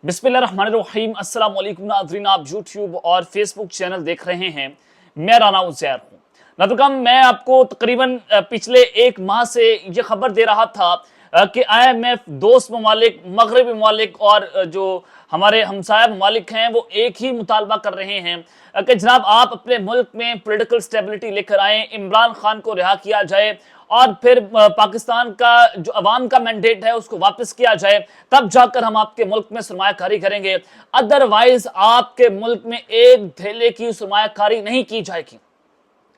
बिस्मिल्लाहिर्रहमानिर्रहीम। अस्सलाम वालेकुम नाज़रीन, आप यूट्यूब और फेसबुक चैनल देख रहे हैं। मैं राना उज़ैर हूँ। नाज़रीन, मैं आपको तकरीबन पिछले एक माह से ये खबर दे रहा था कि IMF, दोस्त ममालिक, मगरबी ममालिक और जो हमारे हमसाया ममालिक हैं वो एक ही मुतालबा कर रहे हैं कि जनाब आप अपने मुल्क में पॉलिटिकल स्टेबिलिटी लेकर आएँ, इमरान खान को रिहा किया जाए और फिर पाकिस्तान का जो अवाम का मैंडेट है उसको वापस किया जाए, तब जाकर हम आपके मुल्क में सरमायाकारी करेंगे। अदरवाइज आपके मुल्क में एक धेले की सरमायाकारी नहीं की जाएगी।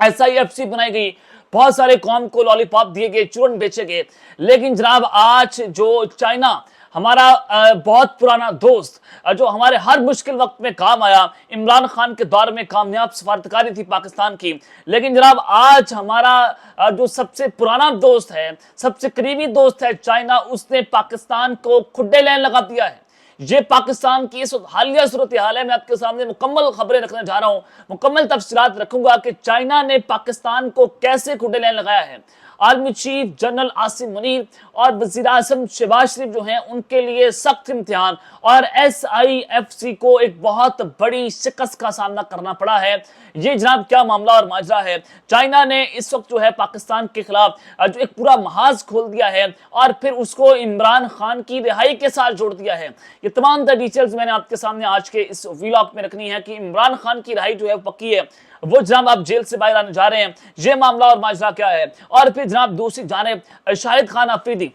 SIFC बनाई गई, बहुत सारे कौम को लॉलीपॉप दिए गए, चूरन बेचे गए। लेकिन जनाब आज जो चाइना, हमारा बहुत पुराना दोस्त, जो हमारे हर मुश्किल वक्त में काम आया, इमरान खान के दौर में कामयाब सफारतकारी थी पाकिस्तान की, लेकिन जनाब आज हमारा जो सबसे पुराना दोस्त है, सबसे करीबी दोस्त है चाइना, उसने पाकिस्तान को खुड्डे लेने लगा दिया है। ये पाकिस्तान की इस हालिया सूरत हाल है। मैं आपके सामने मुकम्मल खबरें रखने जा रहा हूं, मुकम्मल तफसीलात रखूंगा कि चाइना ने पाकिस्तान को कैसे खुड्डे लेने लगाया है। Army chief general Asim Munir और वज़ीर आज़म शहबाज शरीफ जो हैं उनके लिए सख्त इम्तिहान, और SIFC को एक बहुत बड़ी शिकस्त का सामना करना पड़ा है। ये जनाब क्या मामला और माजरा है। चाइना ने इस वक्त जो है पाकिस्तान के खिलाफ जो एक पूरा महाज खोल दिया है और फिर उसको इमरान खान की रिहाई के साथ जोड़ दिया है। ये तमाम डिटेल्स मैंने आपके सामने आज के इस व्लॉग में रखनी है कि इमरान खान की रिहाई जो है पक्की है, वो जनाब आप जेल से बाहर आने जा रहे हैं, ये मामला और माजरा क्या है। और फिर जनाब दूसरी जानिब शाहिद खान अफरीदी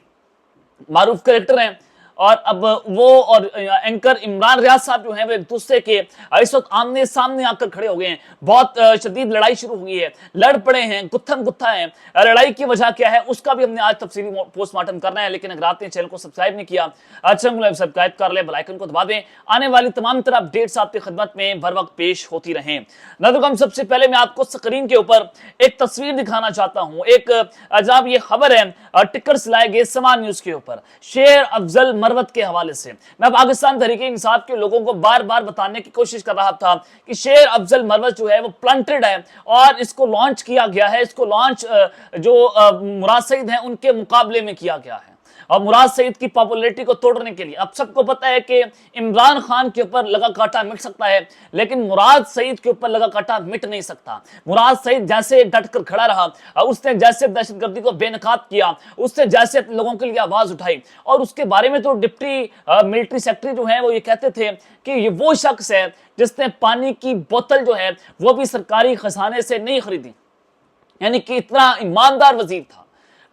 मारूफ करेक्टर हैं, और अब वो और एंकर इमरान रियाज साहब जो हैं वो एक दूसरे के इस वक्त आमने सामने आकर खड़े हो गए हैं। बहुत शदीद लड़ाई शुरू हुई है, लड़ पड़े हैं, गुत्थम गुत्था है। लड़ाई की वजह क्या है उसका भी हमने आज तफसीली पोस्टमार्टम करना है। लेकिन अगर आपने चैनल को सब्सक्राइब नहीं किया, चैनल सब्सक्राइब कर ले, बेल आइकन को दबा दें, आने वाली तमाम तरह अपडेट्स आपकी खिदमत में बर वक्त पेश होती रहें। नाज़रीन, सबसे पहले मैं आपको स्क्रीन के ऊपर एक तस्वीर दिखाना चाहता हूं। एक जनाब ये खबर है टिकर्स लाए गए समा न्यूज के ऊपर शेर अफजल मरवत के हवाले से। मैं पाकिस्तान तहरीक इंसाफ के लोगों को बार बार बताने की कोशिश कर रहा था कि शेर अफजल मरवत जो है वो प्लांटेड है और इसको लॉन्च किया गया है। इसको लॉन्च जो मुराद सईद हैं उनके मुकाबले में किया गया है, और मुराद सईद की पॉपुलैरिटी को तोड़ने के लिए। अब सबको पता है कि इमरान खान के ऊपर लगा कांटा मिट सकता है, लेकिन मुराद सईद के ऊपर लगा कांटा मिट नहीं सकता। मुराद सईद जैसे डटकर खड़ा रहा, उसने जैसे दहशतगर्दी को बेनकाब किया, उसने जैसे लोगों के लिए आवाज उठाई, और उसके बारे में तो डिप्टी मिलिट्री सेक्रेटरी जो है वो ये कहते थे कि ये वो शख्स है जिसने पानी की बोतल जो है वो भी सरकारी खजाने से नहीं खरीदी। यानी कि इतना ईमानदार वजीर था।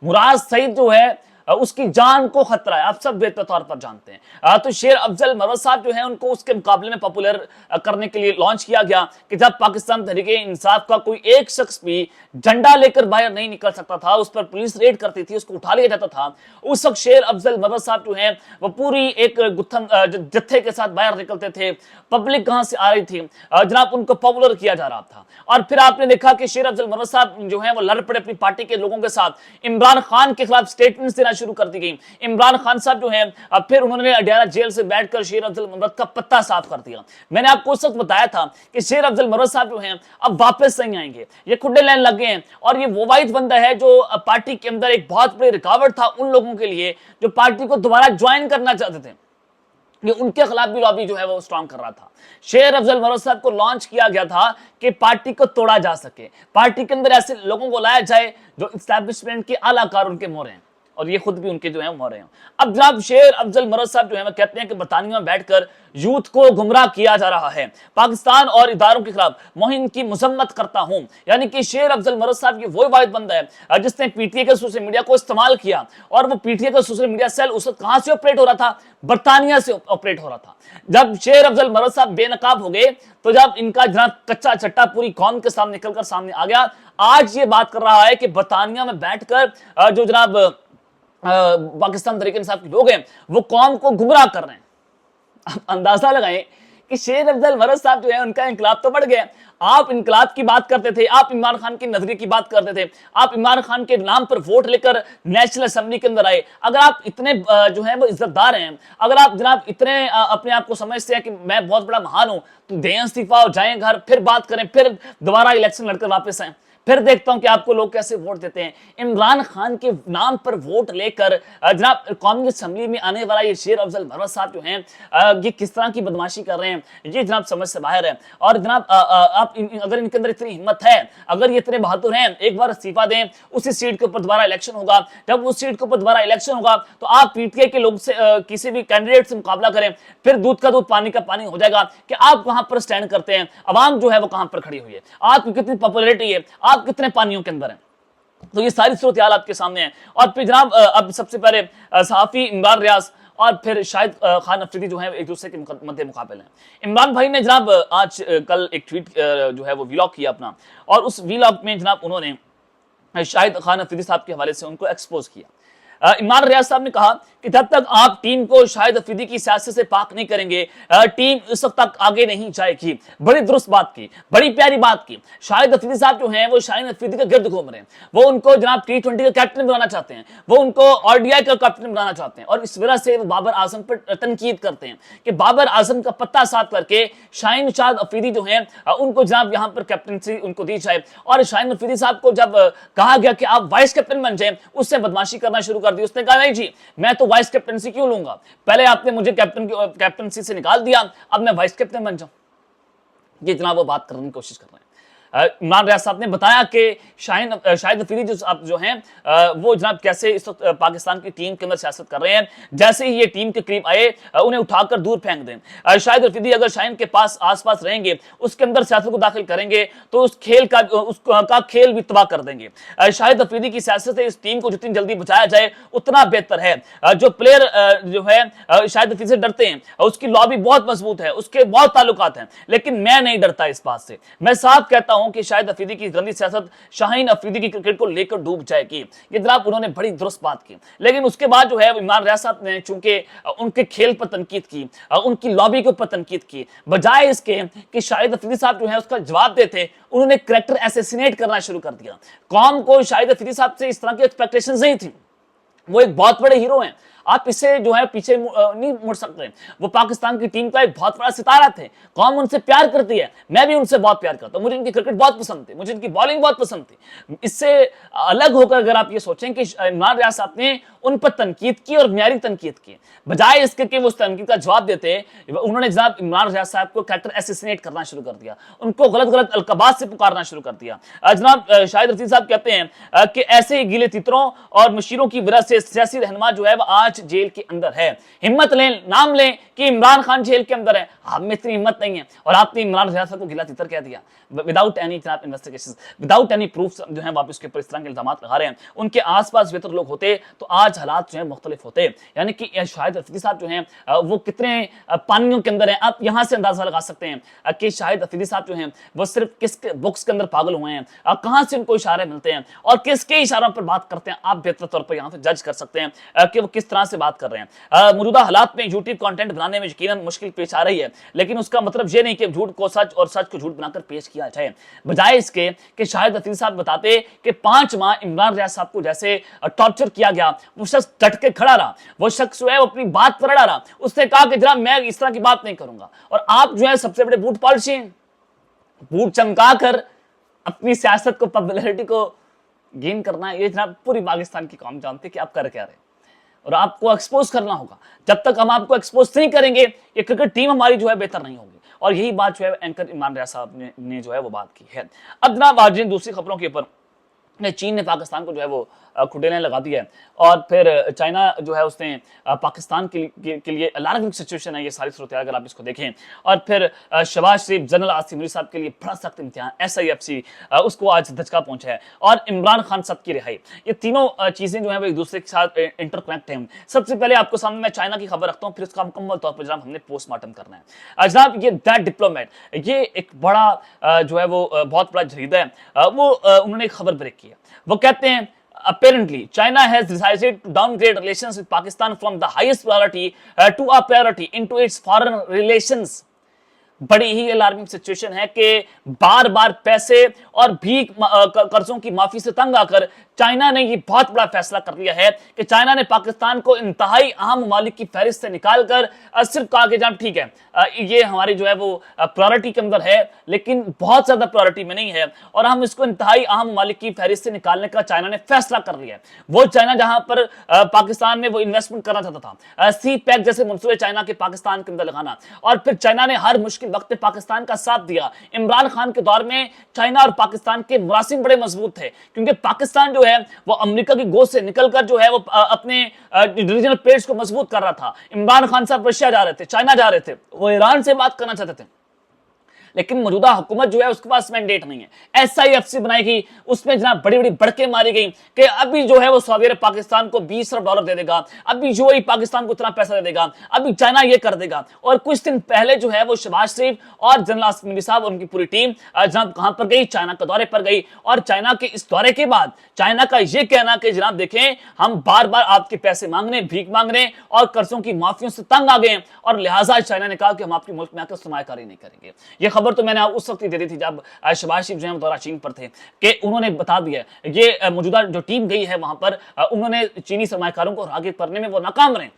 मुराद सईद जो है उसकी जान को खतरा है, आप सब बेहतर तौर पर जानते हैं। तो शेर अफजल मरवत साहब जो है उनको उसके मुकाबले में पॉपुलर करने के लिए लॉन्च किया गया कि जब पाकिस्तान तहरीक इंसाफ का कोई एक शख्स भी झंडा लेकर बाहर नहीं निकल सकता था, उस पर पुलिस रेड करती थी, उसको उठा लिया जाता था, उस वक्त शेर अफजल मरवत साहब जो है वो पूरी एक गुत्थम जत्थे के साथ बाहर निकलते थे। पब्लिक कहां से आ रही थी, जनाब उनको पॉपुलर किया जा रहा था। और फिर आपने देखा कि शेर अफजल मरवत साहब जो है वो लड़ पड़े अपनी पार्टी के लोगों के साथ। इमरान खान के खिलाफ स्टेटमेंट्स देना शुरू कर दी गई। इमरान खान साहब जो है फिर उन्होंने अडियाला जेल से बैठकर शेर अफजल मरवत का पत्ता साफ कर दिया। मैंने आपको उस वक्त बताया था कि शेर अफजल मरवत साहब जो हैं अब वापस नहीं आएंगे, ये खुड्डे लेने लगे हैं। और ये वो वाहिद बंदा है जो पार्टी के अंदर एक बहुत बड़ी रुकावट था उन लोगों के लिए जो पार्टी को दोबारा ज्वाइन करना चाहते थे। ये उनके खिलाफ भी लॉबी जो है वो स्ट्रांग कर रहा था। शेर अफजल मरवत साहब को लॉन्च किया गया था कि पार्टी को तोड़ा जा सके, पार्टी के अंदर ऐसे लोगों को लाया जाए जो इस्टेब्लिशमेंट के आलाकार उनके मोहरे हैं, और ये खुद भी उनके जो है मोहरे हैं। अब जनाब शेर अफजल मरवत साहब जो है वो कहते हैं कि बरतानिया में बैठकर यूथ को गुमराह किया जा रहा है, पाकिस्तान और इदारों के खिलाफ मुहिम की मजम्मत करता हूं। यानी कि शेर अफजल मरवत साहब ये वही वाहिद बंदा है जिसने PTI के सोशल मीडिया को इस्तेमाल किया, और वो PTI का सोशल मीडिया सेल उस वक्त कहां से ऑपरेट हो रहा था, बरतानिया से ऑपरेट हो रहा था। जब शेर अफजल मरवत साहब बेनकाब हो गए तो जब इनका जनाब कच्चा चट्टा पूरी कौम के सामने निकलकर सामने आ गया, आज ये बात कर रहा है कि बरतानिया में बैठकर जो जनाब पाकिस्तान तहरीक इंसाफ के लोग हैं वो कौम को गुमराह कर रहे हैं। आप अंदाजा लगाएं कि शेर अफजल मरवत साहब जो है उनका इंकलाब तो बढ़ गया। आप इंकलाब की बात करते थे, आप इमरान खान के नजरिए की बात करते थे, आप इमरान खान के नाम पर वोट लेकर नेशनल असेंबली के अंदर आए। अगर आप इतने जो है वो इज्जतदार हैं, अगर आप जनाब इतने अपने आप को समझते हैं कि मैं बहुत बड़ा महान हूं, तो दें इस्तीफा और जाएं घर, फिर बात करें, फिर दोबारा इलेक्शन लड़कर वापस आए, फिर देखता हूं कि आपको लोग कैसे वोट देते हैं। इमरान खान के नाम पर वोट लेकर जनाब कौमी असेंबली में आने वाला ये शेर अफजल भरवत साहब जो हैं ये किस तरह की बदमाशी कर रहे हैं, ये जनाब समझ से बाहर है। और जनाब आप अगर इनके अंदर इतनी हिम्मत है, अगर ये इतने बहादुर हैं, एक बार इस्तीफा दें, उसी सीट के ऊपर दोबारा इलेक्शन होगा। जब उस सीट के ऊपर दोबारा इलेक्शन होगा तो आप पीटीआई के लोग से किसी भी कैंडिडेट से मुकाबला करें, फिर दूध का दूध पानी का पानी हो जाएगा कि आप कहां पर स्टैंड करते हैं, अवाम जो है वो कहां पर खड़ी हुई है, आपकी कितनी पॉपुलैरिटी है, आप कितने पानियों के अंदर हैं। तो ये सारी सूरत हाल आपके सामने है। और फिर जनाब अब सबसे पहले सहाफी इमरान रियाज और फिर शाहिद खान अफरीदी जो है एक दूसरे के मध्य मुकाबले हैं। इमरान भाई ने जनाब आज कल एक ट्वीट जो है वो व्लॉग किया अपना, और उस व्लॉग में जनाब उन्होंने शाहिद खान अफरीदी साहब के हवाले से उनको एक्सपोज किया। इमरान रियाज साहब ने कहा कि जब तक आप टीम को शाहिद अफरीदी की सियासत से पाक नहीं करेंगे, टीम उस वक्त तक आगे नहीं जाएगी। बड़ी दुरुस्त बात की, बड़ी प्यारी बात की। शाहिद अफरीदी साहब जो हैं वो शाहिद अफरीदी के गिर्द घूम रहे हैं, वो उनको जनाब T20 का कैप्टन बनाना चाहते हैं, वो उनको ODI का कैप्टन बनाना चाहते हैं, और इस वजह से वो बाबर आजम पर तनकीद करते हैं कि बाबर आजम का पत्ता साफ करके शाहीन शाद अफरीदी जो हैं उनको जनाब यहाँ पर कैप्टनसी उनको दी जाए। और शाहीन अफरीदी साहब को जब कहा गया कि आप वाइस कैप्टन बन जाए, उससे बदमाशी करना शुरू कर दी। उसने कहा नहीं जी, मैं तो वाइस कैप्टनसी क्यों लूंगा, पहले आपने मुझे कैप्टनसी से निकाल दिया, अब मैं वाइस कैप्टन बन जाऊं। ये जनाब वो बात करने की कोशिश कर रहे हैं। इमरान रियाज साहब ने बताया कि शाहिद अफरीदी जो हैं वो जनाब कैसे इस वक्त पाकिस्तान की टीम के अंदर सियासत कर रहे हैं। जैसे ही ये टीम के करीब आए उन्हें उठाकर दूर फेंक दें। शाहिद अफरीदी अगर शाहीन के पास आसपास रहेंगे, उसके अंदर सियासत को दाखिल करेंगे तो उस खेल का खेल भी तबाह कर देंगे। शाहिद अफरीदी की सियासत से इस टीम को जितनी जल्दी बचाया जाए उतना बेहतर है। जो प्लेयर जो है शाहिद अफरीदी से डरते हैं, उसकी लॉबी बहुत मजबूत है, उसके बहुत ताल्लुकात हैं, लेकिन मैं नहीं डरता इस बात से। मैं साफ कहता हूं कि शाहिद अफरीदी की गंदी सियासत शाहीन अफरीदी की क्रिकेट को लेकर डूब जाएगी। ये जनाब उन्होंने बड़ी दुरुस्त बात की। लेकिन उसके बाद जो है इमरान रियाज साहब ने चूंकि उनके खेल पर तनकीद की, उनकी लॉबी के ऊपर तनकीद की, बजाय इसके कि शाहिद अफरीदी साहब जो है उसका जवाब देते, उन्होंने कैरेक्टर असैसिनेट करना शुरू कर दिया। कौम को शाहिद अफरीदी साहब से इस तरह की एक्सपेक्टेशंस नहीं थी। वो एक बहुत बड़े हीरो हैं, आप इससे जो है पीछे नहीं मुड़ सकते। वो पाकिस्तान की टीम का एक बहुत बड़ा सितारा थे, कौम उनसे प्यार करती है, मैं भी उनसे बहुत प्यार करता हूं। मुझे इनकी क्रिकेट बहुत पसंद थी, मुझे इनकी बॉलिंग बहुत पसंद थी। इससे अलग होकर अगर आप ये सोचें कि इमरान रियाज साहब ने उन पर तनकीद की और म्यारी तनकीद की, बजाय इसके कि वो उस तनकीद का जवाब देते, उन्होंने जनाब इमरान रियाज साहब को कैरेक्टर असैसिनेट करना शुरू कर दिया, उनको गलत गलत अलकबात से पुकारना शुरू कर दिया। जनाब शाहिद अफरीदी साहब कहते हैं कि ऐसे गिले तितरों और मशीरों की वजह से सियासी रहनुमा जो है वो आज जेल के अंदर है। हिम्मत लें, नाम लें कि इमरान खान जेल के अंदर है, आप में इतनी हिम्मत नहीं है और आपने इमरान रियाज साहब को गिला तितर कह दिया without any investigation, without any proof जो है वापस के ऊपर इस तरह के इल्जाम लगा रहे हैं। उनके आसपास बेहतर लोग होते तो आज हालात जो है मुख्तलिफ होते। यानी कि शाहिद अफरीदी साहब जो हैं वो कितने पानियों के अंदर हैं, आप यहां से अंदाजा लगा सकते हैं कि शाहिद अफरीदी साहब जो हैं वो सिर्फ किस बुक्स के अंदर पागल हुए हैं, कहां से उनको इशारे मिलते हैं और किसके इशारों पर बात करते हैं, आप बेहतर तौर पर यहां से जज कर सकते हैं कि वो किस तरह से बात कर रहे हैं। मौजूदा हालात में यूट्यूब कंटेंट बनाने में यकीनन मुश्किल पेश आ रही है, लेकिन उसका मतलब ये नहीं कि झूठ को सच और सच को झूठ बनाकर पेश किया जाए। बजाय इसके कि शाहिद अफरीदी साहब बताते कि 5 माह इमरान रियाज साहब को जैसे टॉर्चर किया गया, वो शख्स डट के खड़ा रहा, वो शख्स जो है अपनी बात पर अड़ा रहा, उसने कहा कि जनाब मैं इस तरह की बात नहीं करूंगा। और आप जो है सबसे बड़े बूट पॉलिशी हैं, बूट चमका कर अपनी सियासत को, पॉपुलैरिटी को गेन करना, ये जनाब पूरी पाकिस्तान की कौम जानती है कि आप कर क्या रहे हैं और आपको एक्सपोज करना होगा। जब तक हम आपको एक्सपोज नहीं करेंगे ये क्रिकेट टीम हमारी जो है बेहतर नहीं होगी। और यही बात जो है एंकर इमरान रियाज साहब ने जो है वो बात की है। अब जनाब आज दूसरी खबरों के ऊपर चीन ने पाकिस्तान को जो है वो खुडेलें लगा दी है और फिर चाइना जो है उसने पाकिस्तान के लिए अलार्मिंग सिचुएशन है ये सारी सूरत अगर आप इसको देखें। और फिर शहबाज शरीफ, जनरल आसिफ मलिक साहब के लिए बड़ा सख्त इम्तिहान, SIFC उसको आज धचका पहुंचा है और इमरान खान साहब की रिहाई, ये तीनों चीजें जो है वो एक दूसरे के साथ इंटरकनेक्ट हैं। सबसे पहले आपको सामने मैं चाइना की खबर रखता हूँ, फिर उसका मुकम्मल तौर पर जनाब हमने पोस्टमार्टम करना है। जनाब ये दैट डिप्लोमेट, ये एक बड़ा जो है वो बहुत बड़ा जरीदा है, वो उन्होंने एक खबर ब्रेक की है। वो कहते हैं apparently China has decided to downgrade relations with Pakistan from the highest priority to a priority into its foreign relations। बड़ी ही अलार्मिंग सिचुएशन है कि बार बार पैसे और भीख कर्जों की माफी से तंग आकर चाइना ने ये बहुत बड़ा फैसला कर लिया है कि चाइना ने पाकिस्तान को इंतहाई अहम ममालिक की फहरिस्त से निकालकर सिर्फ कहा कि जनाब ठीक है, ये हमारी जो है वो प्रायोरिटी के अंदर है, लेकिन बहुत ज्यादा प्रायोरिटी में नहीं है, और हम इसको इंतहाई अहम ममालिक की फहरिस्त से निकालने का चाइना ने फैसला कर लिया है। वो चाइना जहां पर पाकिस्तान में वो इन्वेस्टमेंट करना चाहता था, सी पैक जैसे मंसूबे चाइना के पाकिस्तान के अंदर लगाना, और फिर चाइना ने हर मुश्किल वक्त में पाकिस्तान का साथ दिया। इमरान खान के दौर में चाइना और पाकिस्तान के मुरासिम बड़े मजबूत थे, क्योंकि पाकिस्तान जो है वो अमेरिका की गोद से निकलकर जो है वो अपने रीजनल प्लेट्स को मजबूत कर रहा था। इमरान खान साहब रशिया जा रहे थे, चाइना जा रहे थे, वो ईरान से बात करना चाहते थे, लेकिन मौजूदा हुकूमत जो है उसके पास मैंडेट नहीं है। SIFC बनाई गई, उसमें जनाब बड़ी बड़ी बढ़के मारी गई कि अभी जो है वो सऊदी अरब पाकिस्तान को 20 अरब डॉलर दे देगा, अभी UAE पाकिस्तान को इतना पैसा दे देगा, अभी चाइना ये कर देगा। और कुछ दिन पहले जो है वो शहबाज शरीफ और जनरल आसिफ अली साहब उनकी पूरी टीम जनाब कहां पर गई, चाइना के दौरे पर गई, और चाइना के इस दौरे के बाद चाइना का यह कहना कि जनाब देखें हम बार बार आपके पैसे मांगने, भीख मांगने और कर्जों की माफियों से तंग आ गए, और लिहाजा चाइना ने कहा कि हम आपके मुल्क में आकर सरमायाकारी नहीं करेंगे। ये खबर तो मैंने उस वक्त ही दे दी थी जब शहबाज शरीफ जो है दौरा चीन पर थे, कि उन्होंने बता दिया ये मौजूदा जो टीम गई है वहां पर उन्होंने चीनी सरमायाकारों को राग़िब करने में वो नाकाम रहे।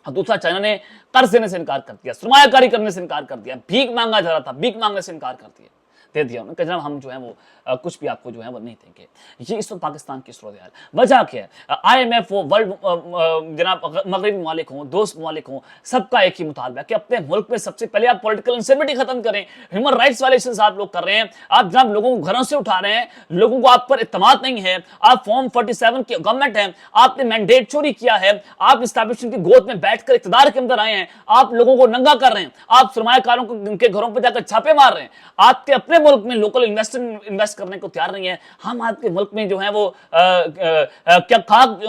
दूसरा, चाइना ने कर्ज देने से इनकार कर दिया, सरमायाकारी करने से इनकार कर दिया, भीख मांगा जा रहा था, भीख मांगने से इनकार कर दिया, दे दिया उन्होंने, जनाब हम जो है वो कुछ भी आपको जो है वो नहीं देंगे। ये इस वक्त पाकिस्तान की सूरत हाल, वजह क्या है? IMF हो, वर्ल्ड जनाब मगरबी ममालिक हों, दोस्त ममालिक हों, सबका एक ही मुतालबा है कि अपने मुल्क में सबसे पहले आप पॉलिटिकल इंस्टेबिलिटी खत्म करें। ह्यूमन राइट्स वायलेशंस आप लोग कर रहे हैं, आप जनाब लोगों को घरों से उठा रहे हैं, लोगों को आप पर इत्मीनान नहीं है, आप फॉर्म 47 की गवर्नमेंट है, आपने मैंडेट चोरी किया है, आप इस्टेब्लिशमेंट की गोद में बैठकर इक़्तिदार के अंदर आए हैं, आप लोगों को नंगा कर रहे हैं, आप सरमायाकारों को उनके घरों पर जाकर छापे मार रहे हैं, आपके अपने मुल्क में लोकल इन्वेस्टर इन्वेस्ट करने को तैयार नहीं है। हम आपके मुल्क में जो है वो क्या खाक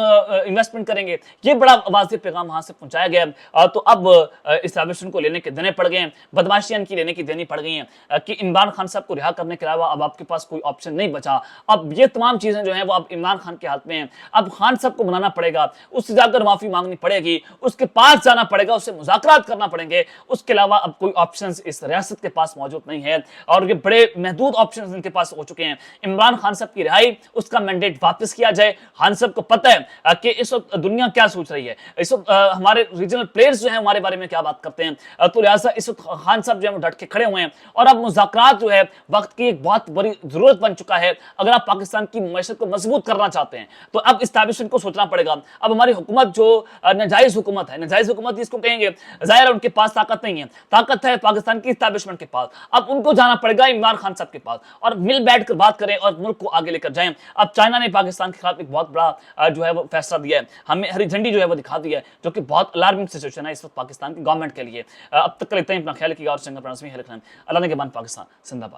इन्वेस्टमेंट करेंगे। ये बड़ा वाज़ेह पैगाम वहां से पहुंचाया गया। तो अब इस्टेब्लिशमेंट को लेने के देने पड़ गए हैं, बदमाशियां इनकी लेने की देनी पड़ गई हैं कि इमरान खान साहब को रिहा करने के अलावा अब आपके पास कोई ऑप्शन नहीं बचा। अब ये तमाम चीजें जो है वो अब इमरान खान के हाथ में हैं। अब खान साहब को मनाना पड़ेगा, उससे जाकर माफी मांगनी पड़ेगी, उसके पास जाना पड़ेगा, उससे मुज़ाकरात करना पड़ेंगे। उसके अलावा अब कोई ऑप्शन इस रियासत के पास मौजूद नहीं है, और ये बड़े महदूद ऑप्शन इनके पास हो चुके हैं। इमरान खान साहब की रिहाई, उसका मैंडेट वापस किया जाए। खान साहब को पता है कि इस वक्त दुनिया क्या सोच रही है, इस वक्त हमारे रीजनल प्लेयर्स जो है हमारे बारे में क्या बात करते हैं, तो लिहाजा इस वक्त खान साहब जो है डट के खड़े हुए हैं। और अब मुज़ाकरात जो है वक्त की एक बहुत बड़ी जरूरत बन चुका है। अगर आप पाकिस्तान की मईशत को मजबूत करना चाहते हैं तो अब इस्टेब्लिशमेंट को सोचना पड़ेगा। अब हमारी हुकूमत जो नाजायज हुकूमत है, नाजायज हुकूमत इसको कहेंगे, जाहिर है उनके पास ताकत नहीं है, ताकत है पाकिस्तान की इस्टेब्लिशमेंट के पास। अब उनको जाना पड़ेगा इमरान खान साहब के पास और मिल बैठ कर बात करें और मुल्क को आगे लेकर जाएं। अब चाइना ने पाकिस्तान के खिलाफ एक बहुत बड़ा जो है वो फैसला दिया है, हमें हरी झंडी जो है वो दिखा दिया है, जो कि बहुत अलार्मिंग सिचुएशन है इस वक्त पाकिस्तान की गवर्नमेंट के लिए। अब तक लेते हैं, अपना ख्याल रखिएगा और अल्लाह ने के बाद पाकिस्तान जिंदाबाद।